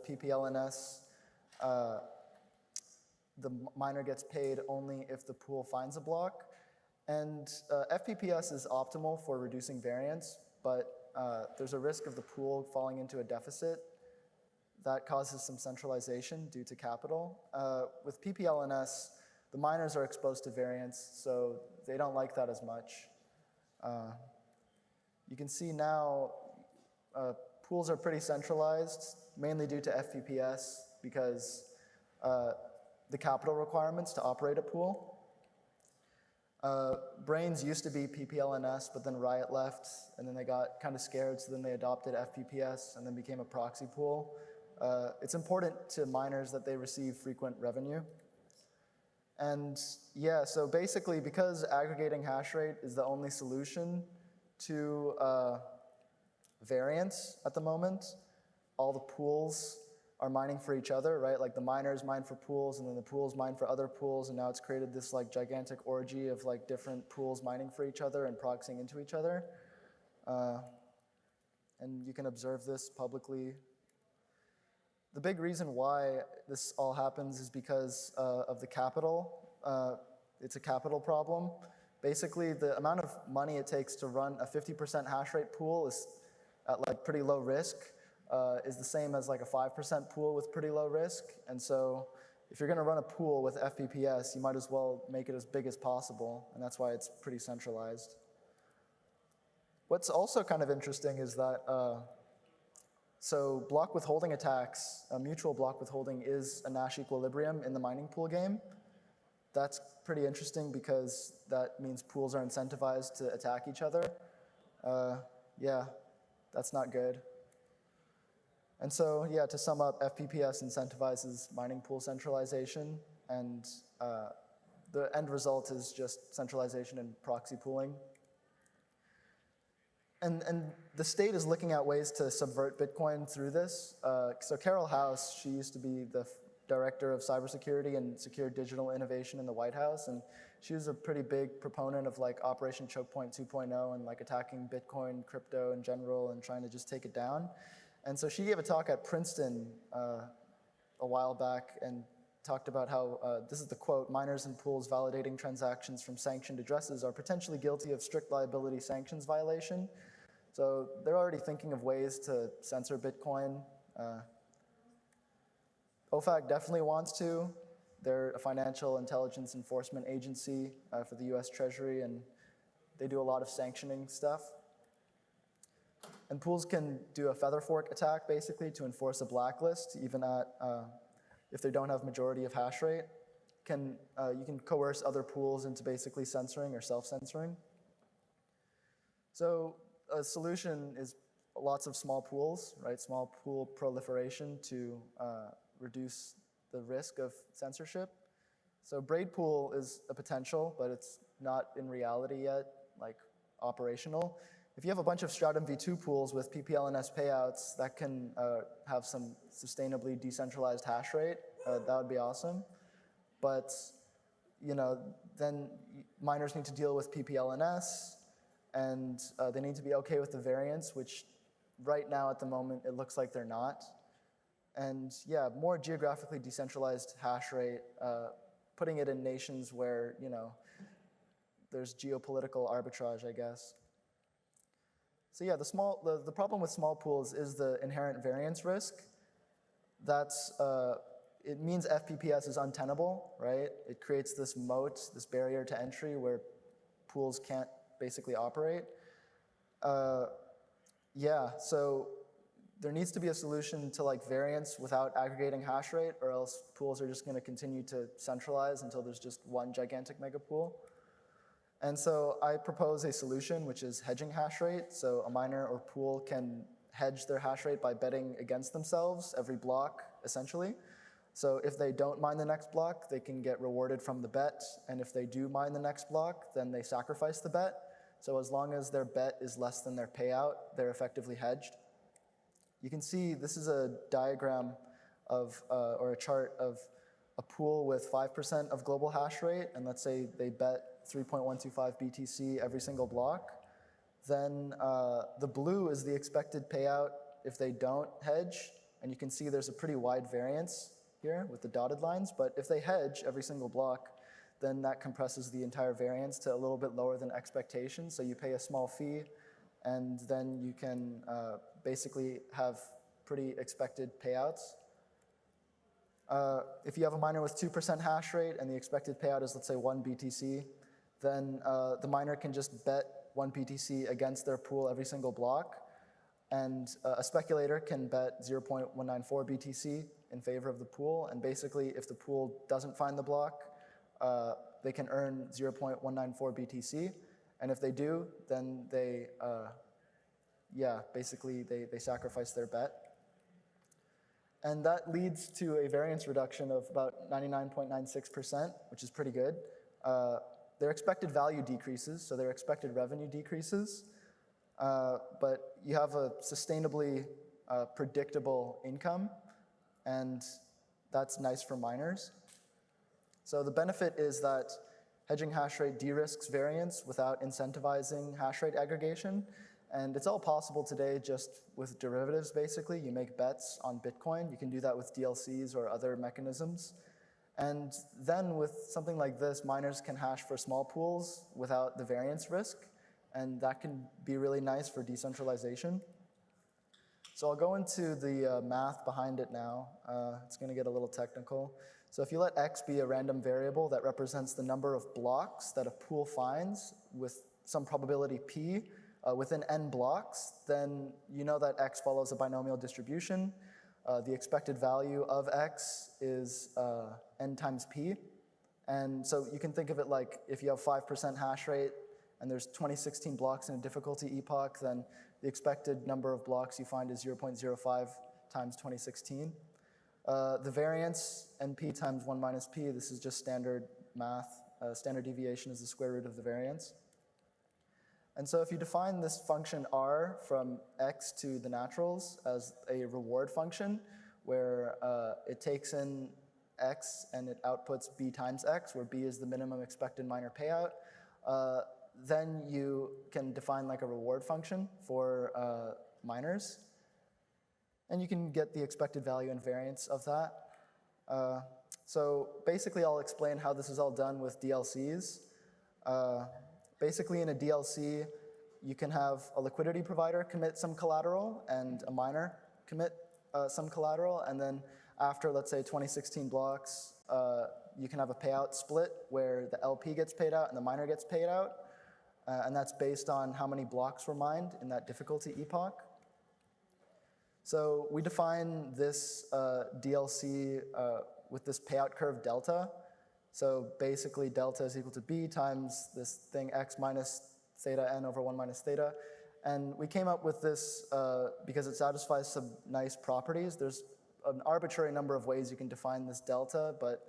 PPLNS, the miner gets paid only if the pool finds a block. And FPPS is optimal for reducing variance, but there's a risk of the pool falling into a deficit. That causes some centralization due to capital. With PPLNS, the miners are exposed to variance, so they don't like that as much. You can see now pools are pretty centralized, mainly due to FPPS, because the capital requirements to operate a pool. Brains used to be PPLNS, but then Riot left, and then they got kind of scared, so then they adopted FPPS and then became a proxy pool. It's important to miners that they receive frequent revenue. And yeah, so basically, because aggregating hash rate is the only solution to variance at the moment, all the pools are mining for each other, right? Like the miners mine for pools, and then the pools mine for other pools, and now it's created this like gigantic orgy of like different pools mining for each other and proxying into each other. And you can observe this publicly. The big reason why this all happens is because of the capital. It's a capital problem. Basically, the amount of money it takes to run a 50% hash rate pool is at like pretty low risk. Is the same as like a 5% pool with pretty low risk. And so if you're going to run a pool with FPPS, you might as well make it as big as possible, and that's why it's pretty centralized. What's also kind of interesting is that, so block withholding attacks, mutual block withholding is a Nash equilibrium in the mining pool game. That's pretty interesting because that means pools are incentivized to attack each other. Yeah, that's not good. And so, yeah, to sum up, FPPS incentivizes mining pool centralization, and the end result is just centralization and proxy pooling. And the state is looking at ways to subvert Bitcoin through this. So Carol House, she used to be the director of cybersecurity and secure digital innovation in the White House, and she was a pretty big proponent of like Operation Choke Point 2.0 and like attacking Bitcoin, crypto in general, and trying to just take it down. And so she gave a talk at Princeton a while back and talked about how, this is the quote, miners and pools validating transactions from sanctioned addresses are potentially guilty of strict liability sanctions violation. So they're already thinking of ways to censor Bitcoin. OFAC definitely wants to. They're a financial intelligence enforcement agency for the US Treasury, and they do a lot of sanctioning stuff. And pools can do a feather fork attack, basically, to enforce a blacklist, even at, if they don't have majority of hash rate. You can coerce other pools into basically censoring or self-censoring. So a solution is lots of small pools, right? Small pool proliferation to reduce the risk of censorship. So braid pool is a potential, but it's not in reality yet, like operational. If you have a bunch of Stratum v2 pools with PPLNS payouts that can have some sustainably decentralized hash rate, that would be awesome. But then miners need to deal with PPLNS, and they need to be okay with the variance, which right now at the moment it looks like they're not. And yeah, more geographically decentralized hash rate, putting it in nations where there's geopolitical arbitrage, I guess. So yeah, the problem with small pools is the inherent variance risk. It means FPPS is untenable, right? It creates this moat, this barrier to entry where pools can't basically operate. Yeah, so there needs to be a solution to like variance without aggregating hash rate, or else pools are just going to continue to centralize until there's just one gigantic mega pool. And so I propose a solution, which is hedging hash rate. So a miner or pool can hedge their hash rate by betting against themselves every block, essentially. So if they don't mine the next block, they can get rewarded from the bet. And if they do mine the next block, then they sacrifice the bet. So as long as their bet is less than their payout, they're effectively hedged. You can see this is a diagram of, or a chart of a pool with 5% of global hash rate, and let's say they bet 3.125 BTC every single block. Then the blue is the expected payout if they don't hedge, And you can see there's a pretty wide variance here with the dotted lines, but if they hedge every single block, then that compresses the entire variance to a little bit lower than expectation. So you pay a small fee, and then you can basically have pretty expected payouts. If you have a miner with 2% hash rate and the expected payout is, let's say, 1 BTC, then the miner can just bet 1 BTC against their pool every single block. And a speculator can bet 0.194 BTC in favor of the pool. And basically, if the pool doesn't find the block, they can earn 0.194 BTC. And if they do, then they, basically they sacrifice their bet. And that leads to a variance reduction of about 99.96%, which is pretty good. Their expected value decreases, so their expected revenue decreases. But you have a sustainably predictable income, and that's nice for miners. So the benefit is that hedging hash rate de-risks variance without incentivizing hash rate aggregation. And it's all possible today just with derivatives, basically. You make bets on Bitcoin. You can do that with DLCs or other mechanisms. And then with something like this, miners can hash for small pools without the variance risk. And that can be really nice for decentralization. So I'll go into the math behind it now. It's going to get a little technical. So if you let x be a random variable that represents the number of blocks that a pool finds with some probability p within n blocks, then you know that x follows a binomial distribution. The expected value of x is n times p. And so you can think of it like if you have 5% hash rate, and there's 2016 blocks in a difficulty epoch, then the expected number of blocks you find is 0.05 times 2016. The variance, np times 1 minus p, this is just standard math. Standard deviation is the square root of the variance. And so if you define this function r from x to the naturals as a reward function, where it takes in x and it outputs b times x, where b is the minimum expected miner payout, then you can define like a reward function for miners. And you can get the expected value and variance of that. So basically, I'll explain how this is all done with DLCs. Basically, in a DLC, you can have a liquidity provider commit some collateral and a miner commit some collateral. And then after, let's say, 2016 blocks, you can have a payout split where the LP gets paid out and the miner gets paid out. And that's based on how many blocks were mined in that difficulty epoch. So we define this DLC with this payout curve delta. So basically, delta is equal to b times this thing x minus theta n over 1 minus theta. And we came up with this because it satisfies some nice properties. There's an arbitrary number of ways you can define this delta, but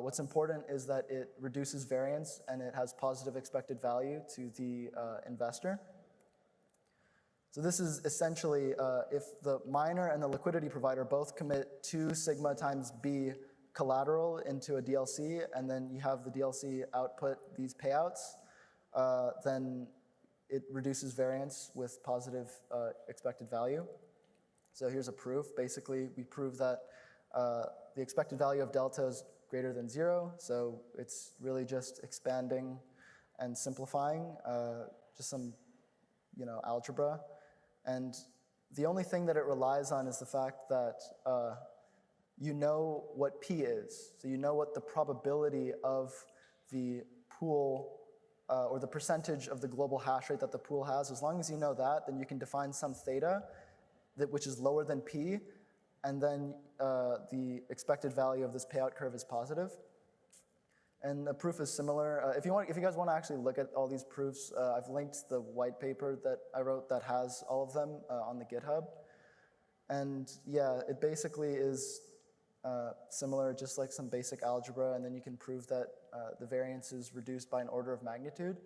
what's important is that it reduces variance and it has positive expected value to the investor. So this is essentially if the miner and the liquidity provider both commit 2 sigma times b collateral into a DLC, and then you have the DLC output these payouts, then it reduces variance with positive expected value. So here's a proof. Basically, we prove that the expected value of delta is greater than 0, so it's really just expanding and simplifying, just some algebra. And the only thing that it relies on is the fact that you know what P is. So you know what the probability of the pool or the percentage of the global hash rate that the pool has. As long as you know that, then you can define some theta which is lower than P, and then the expected value of this payout curve is positive. And the proof is similar. If you guys want to actually look at all these proofs, I've linked the white paper that I wrote that has all of them on the GitHub. And yeah, it basically is similar, just like some basic algebra, and then you can prove that the variance is reduced by an order of magnitude.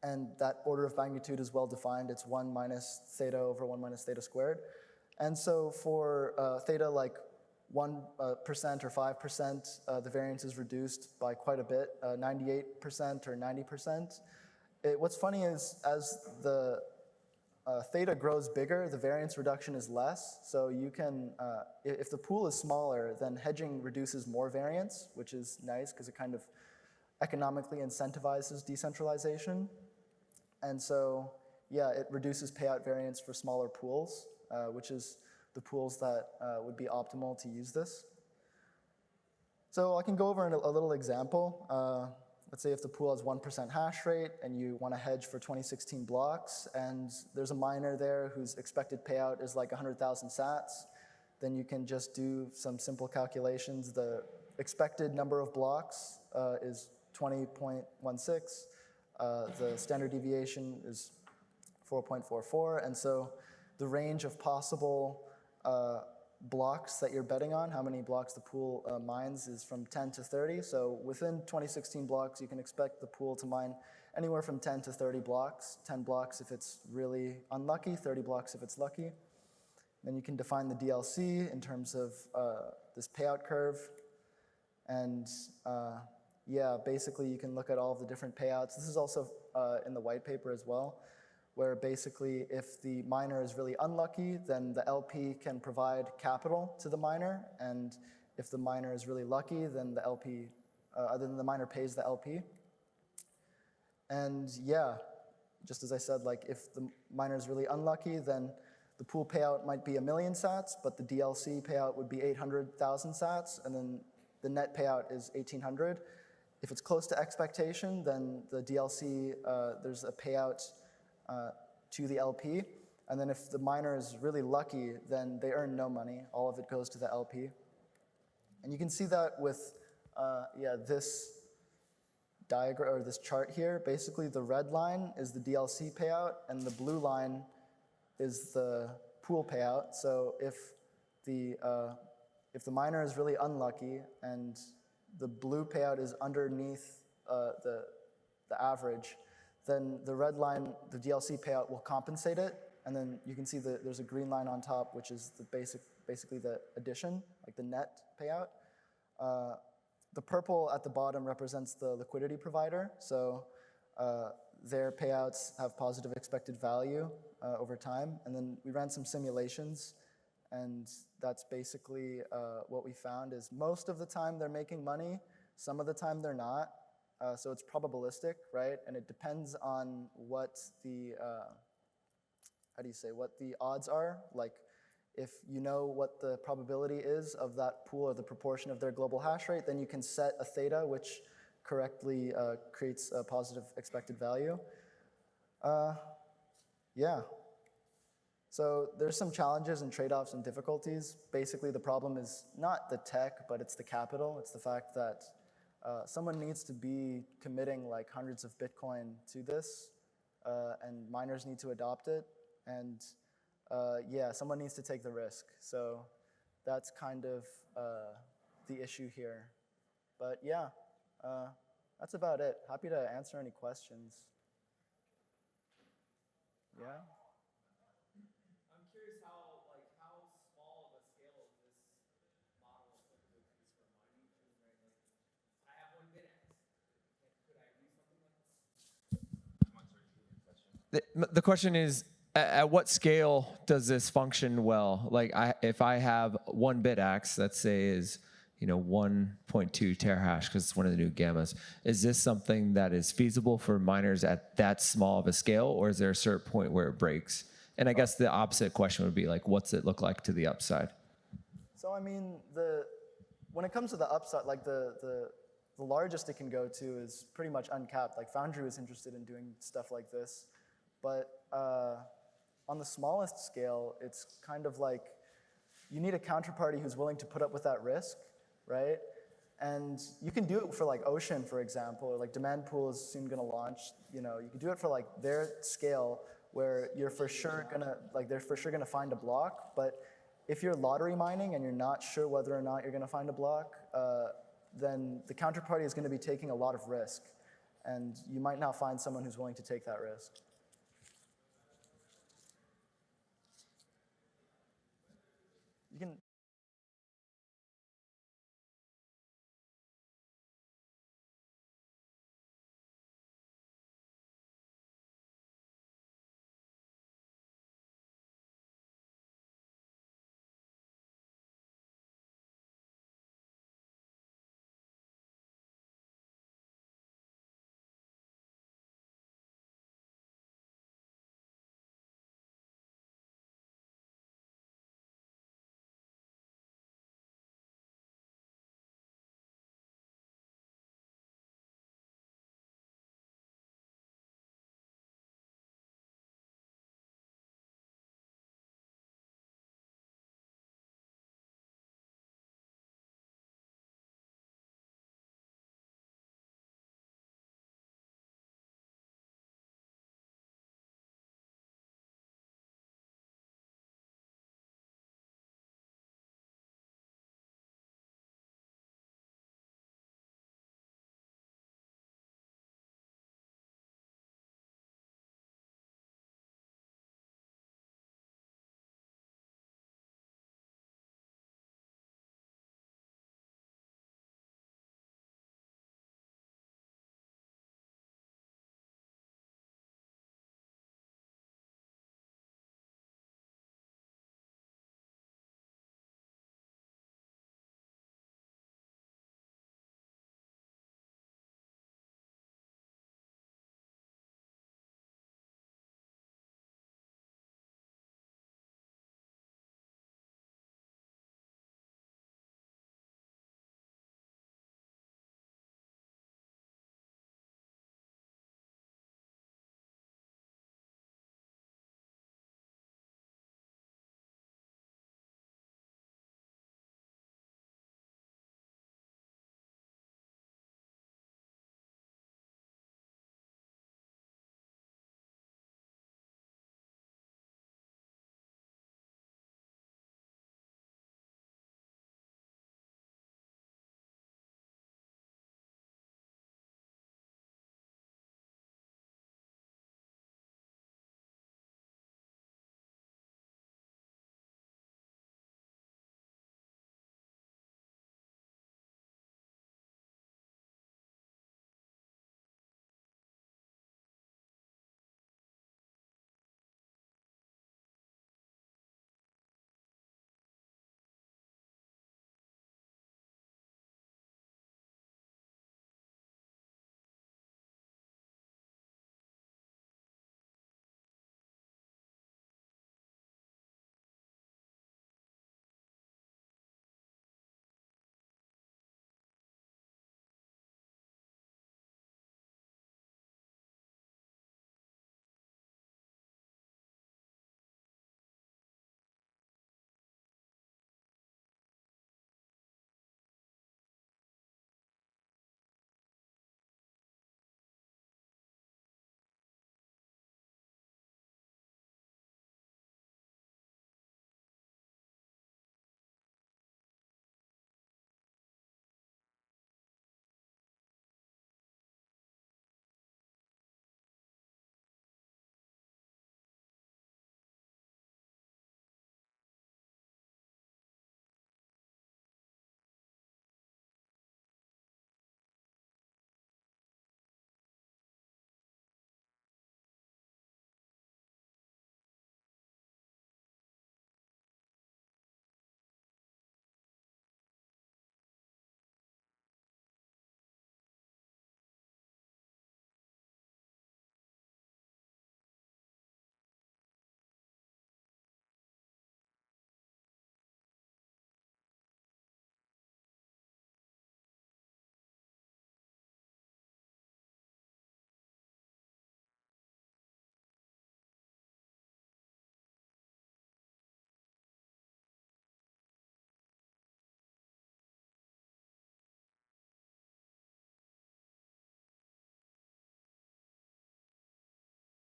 And that order of magnitude is well defined. It's 1 minus theta over 1 minus theta squared. And so for theta like 1% or 5%, the variance is reduced by quite a bit, 98% or 90%. What's funny is as the theta grows bigger, the variance reduction is less. So you can, if the pool is smaller, then hedging reduces more variance, which is nice because it kind of economically incentivizes decentralization. And so, yeah, it reduces payout variance for smaller pools, which is the pools that would be optimal to use this. So I can go over a little example. Let's say if the pool has 1% hash rate and you want to hedge for 2016 blocks, and there's a miner there whose expected payout is like 100,000 sats, then you can just do some simple calculations. The expected number of blocks is 20.16. The standard deviation is 4.44, and so the range of possible blocks that you're betting on, how many blocks the pool mines, is from 10 to 30. So within 2016 blocks, you can expect the pool to mine anywhere from 10 to 30 blocks, 10 blocks if it's really unlucky, 30 blocks if it's lucky. Then you can define the DLC in terms of this payout curve. And yeah, basically you can look at all of the different payouts. This is also in the white paper as well, where basically if the miner is really unlucky, then the LP can provide capital to the miner, and if the miner is really lucky, then the miner pays the LP. And yeah, just as I said, like if the miner is really unlucky, then the pool payout might be 1 million sats, but the DLC payout would be 800,000 sats, and then the net payout is 1,800. If it's close to expectation, then the DLC, there's a payout to the LP. And then if the miner is really lucky, then they earn no money. All of it goes to the LP. And you can see that with this diagram or this chart here. Basically, the red line is the DLC payout, and the blue line is the pool payout. So if the miner is really unlucky and the blue payout is underneath the average, then the red line, the DLC payout, will compensate it. And then you can see that there's a green line on top, which is the basically the addition, like the net payout. The purple at the bottom represents the liquidity provider. So their payouts have positive expected value over time. And then we ran some simulations, and that's basically what we found is most of the time they're making money, some of the time they're not. So it's probabilistic, right? And it depends on what the, what the odds are. Like if you know what the probability is of that pool or the proportion of their global hash rate, then you can set a theta which correctly creates a positive expected value. Yeah. So there's some challenges and trade-offs and difficulties. Basically, the problem is not the tech, but it's the capital. It's the fact that someone needs to be committing like hundreds of Bitcoin to this, and miners need to adopt it, and yeah, someone needs to take the risk. So that's kind of the issue here. But yeah, that's about it. Happy to answer any questions. Yeah? I'm curious how small of a scale is this model applicable to for mining too, right? Like, I have 1 bit X. Could I do something like this? The question is, at what scale does this function well? Like, if I have 1 bit X, let's say is 1.2 terahash because it's one of the new gammas. Is this something that is feasible for miners at that small of a scale, or is there a certain point where it breaks? And I guess the opposite question would be like, what's it look like to the upside? So I mean, when it comes to the upside, like the largest it can go to is pretty much uncapped. Like Foundry was interested in doing stuff like this, but on the smallest scale, it's kind of like you need a counterparty who's willing to put up with that risk, right? And you can do it for like Ocean, for example, or like Demand Pool is soon going to launch. You can do it for like their scale where you're for sure gonna they're for sure gonna find a block. But if you're lottery mining and you're not sure whether or not you're gonna find a block, then the counterparty is going to be taking a lot of risk, and you might not find someone who's willing to take that risk. You can.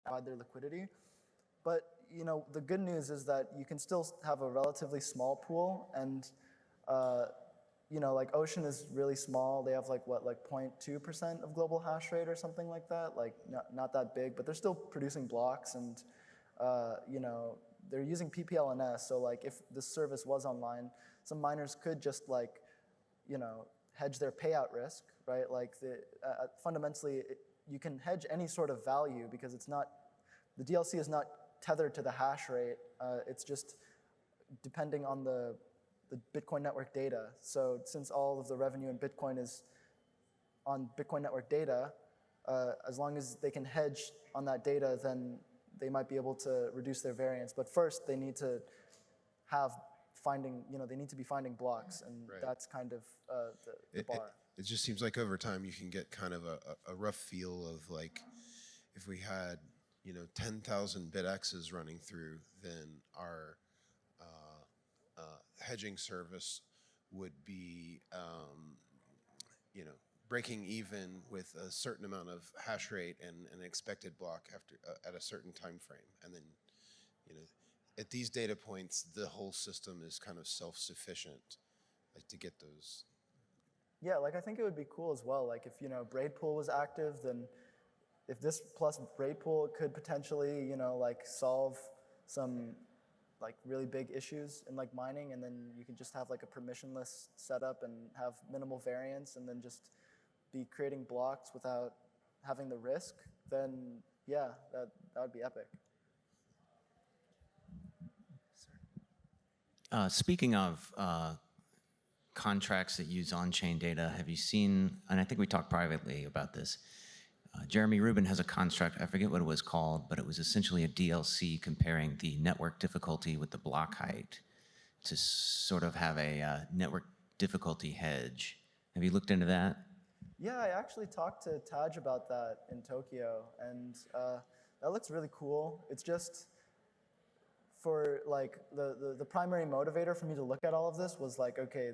provide their liquidity. But the good news is that you can still have a relatively small pool, and like Ocean is really small. They have like 0.2% of global hash rate or something like that. Like not that big, but they're still producing blocks, and they're using PPLNS. So like if this service was online, some miners could just like hedge their payout risk, right? Like fundamentally, you can hedge any sort of value because the DLC is not tethered to the hash rate. It's just depending on the Bitcoin network data. So since all of the revenue in Bitcoin is on Bitcoin network data, as long as they can hedge on that data, then they might be able to reduce their variance. But first, they need to they need to be finding blocks, and that's kind of the bar. It just seems like over time you can get kind of a rough feel of like, if we had 10,000 BitXs running through, then our hedging service would be breaking even with a certain amount of hash rate and an expected block after at a certain time frame, and then at these data points the whole system is kind of self-sufficient, like to get those. Yeah, like I think it would be cool as well. Like if braid pool was active, then if this plus braid pool could potentially like solve some like really big issues in like mining, and then you could just have like a permissionless setup and have minimal variance, and then just be creating blocks without having the risk, then yeah, that would be epic. Speaking of contracts that use on-chain data, have you seen, and I think we talked privately about this, Jeremy Rubin has a construct, I forget what it was called, but it was essentially a DLC comparing the network difficulty with the block height to sort of have a network difficulty hedge. Have you looked into that? Yeah, I actually talked to Taj about that in Tokyo, and that looks really cool. It's just for like the primary motivator for me to look at all of this was like, okay,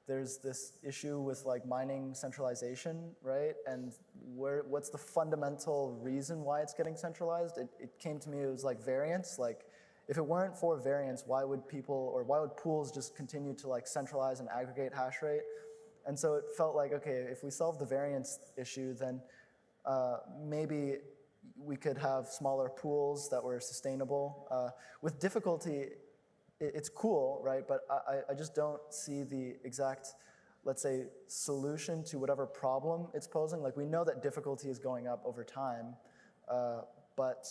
there's this issue with like mining centralization, right? And what's the fundamental reason why it's getting centralized? It came to me, it was like variance. Like if it weren't for variance, why would pools just continue to like centralize and aggregate hash rate? And so it felt like, okay, if we solve the variance issue, then maybe we could have smaller pools that were sustainable. With difficulty, it's cool, right? But I just don't see the exact, let's say, solution to whatever problem it's posing. Like we know that difficulty is going up over time, but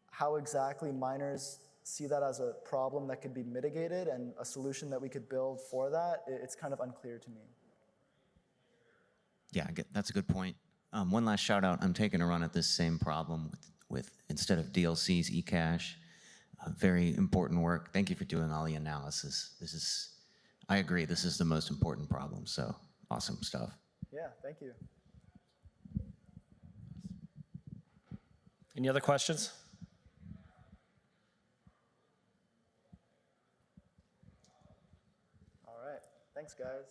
how exactly miners see that as a problem that could be mitigated and a solution that we could build for that, it's kind of unclear to me. Yeah, that's a good point. One last shout out, I'm taking a run at this same problem with instead of DLCs, eCash. Very important work. Thank you for doing all the analysis. I agree, this is the most important problem, so awesome stuff. Yeah, thank you. Any other questions? All right, thanks guys.